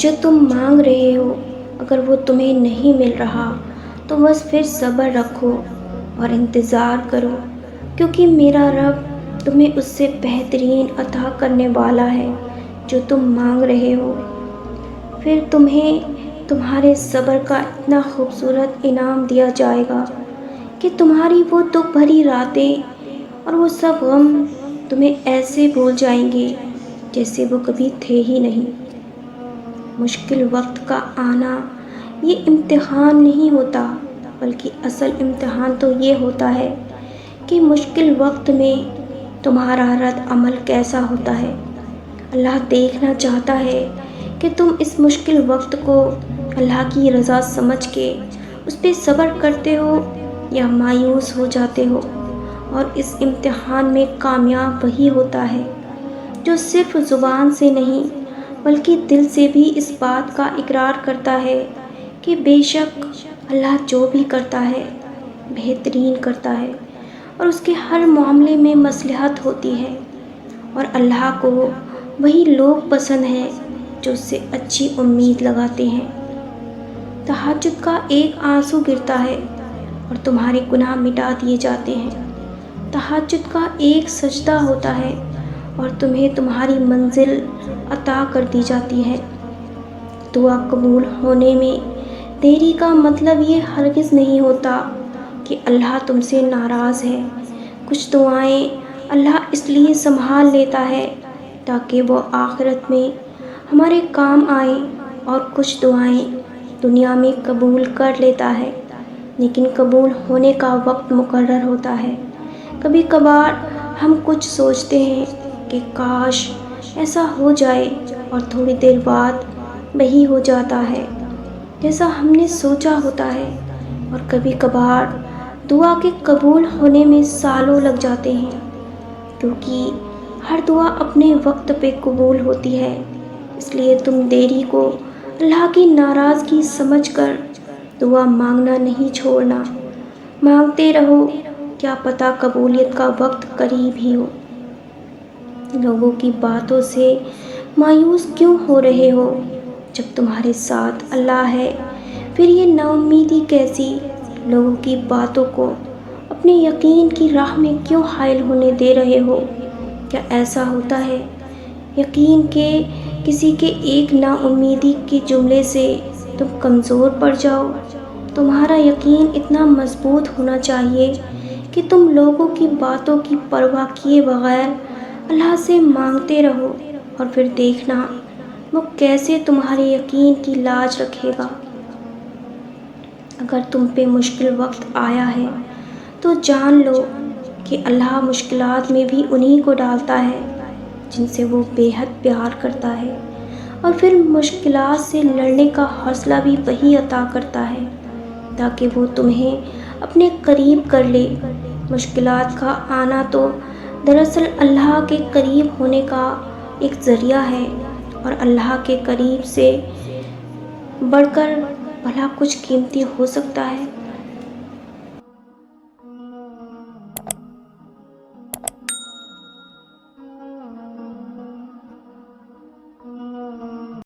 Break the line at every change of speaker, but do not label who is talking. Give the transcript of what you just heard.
جو تم مانگ رہے ہو اگر وہ تمہیں نہیں مل رہا تو بس پھر صبر رکھو اور انتظار کرو، کیونکہ میرا رب تمہیں اس سے بہترین عطا کرنے والا ہے جو تم مانگ رہے ہو۔ پھر تمہیں تمہارے صبر کا اتنا خوبصورت انعام دیا جائے گا کہ تمہاری وہ دکھ بھری راتیں اور وہ سب غم تمہیں ایسے بھول جائیں گے جیسے وہ کبھی تھے ہی نہیں۔ مشکل وقت کا آنا یہ امتحان نہیں ہوتا، بلکہ اصل امتحان تو یہ ہوتا ہے کہ مشکل وقت میں تمہارا رد عمل کیسا ہوتا ہے۔ اللہ دیکھنا چاہتا ہے کہ تم اس مشکل وقت کو اللہ کی رضا سمجھ کے اس پہ صبر کرتے ہو یا مایوس ہو جاتے ہو۔ اور اس امتحان میں کامیاب وہی ہوتا ہے جو صرف زبان سے نہیں بلکہ دل سے بھی اس بات کا اقرار کرتا ہے کہ بے شک اللہ جو بھی کرتا ہے بہترین کرتا ہے اور اس کے ہر معاملے میں مصلحت ہوتی ہے، اور اللہ کو وہی لوگ پسند ہیں جو اس سے اچھی امید لگاتے ہیں۔ تہجد کا ایک آنسو گرتا ہے اور تمہارے گناہ مٹا دیے جاتے ہیں۔ تہجد کا ایک سجدہ ہوتا ہے اور تمہیں تمہاری منزل عطا کر دی جاتی ہے۔ دعا قبول ہونے میں دیری کا مطلب یہ ہرگز نہیں ہوتا کہ اللہ تم سے ناراض ہے۔ کچھ دعائیں اللہ اس لیے سنبھال لیتا ہے تاکہ وہ آخرت میں ہمارے کام آئیں، اور کچھ دعائیں دنیا میں قبول کر لیتا ہے لیکن قبول ہونے کا وقت مقرر ہوتا ہے۔ کبھی کبھار ہم کچھ سوچتے ہیں کہ کاش ایسا ہو جائے اور تھوڑی دیر بعد وہی ہو جاتا ہے جیسا ہم نے سوچا ہوتا ہے، اور کبھی کبھار دعا کے قبول ہونے میں سالوں لگ جاتے ہیں، کیونکہ ہر دعا اپنے وقت پہ قبول ہوتی ہے۔ اس لیے تم دیری کو اللہ کی ناراضگی سمجھ کر دعا مانگنا نہیں چھوڑنا، مانگتے رہو، کیا پتہ قبولیت کا وقت قریب ہی ہو۔ لوگوں کی باتوں سے مایوس کیوں ہو رہے ہو جب تمہارے ساتھ اللہ ہے؟ پھر یہ نا امیدی کیسی؟ لوگوں کی باتوں کو اپنے یقین کی راہ میں کیوں حائل ہونے دے رہے ہو؟ کیا ایسا ہوتا ہے یقین کہ کسی کے ایک نا امیدی کے جملے سے تم کمزور پڑ جاؤ؟ تمہارا یقین اتنا مضبوط ہونا چاہیے کہ تم لوگوں کی باتوں کی پرواہ کیے بغیر اللہ سے مانگتے رہو، اور پھر دیکھنا وہ کیسے تمہارے یقین کی لاج رکھے گا۔ اگر تم پہ مشکل وقت آیا ہے تو جان لو کہ اللہ مشکلات میں بھی انہی کو ڈالتا ہے جن سے وہ بے حد پیار کرتا ہے، اور پھر مشکلات سے لڑنے کا حوصلہ بھی وہی عطا کرتا ہے تاکہ وہ تمہیں اپنے قریب کر لے۔ مشکلات کا آنا تو دراصل اللہ کے قریب ہونے کا ایک ذریعہ ہے، اور اللہ کے قریب سے بڑھ کر بھلا کچھ قیمتی ہو سکتا ہے؟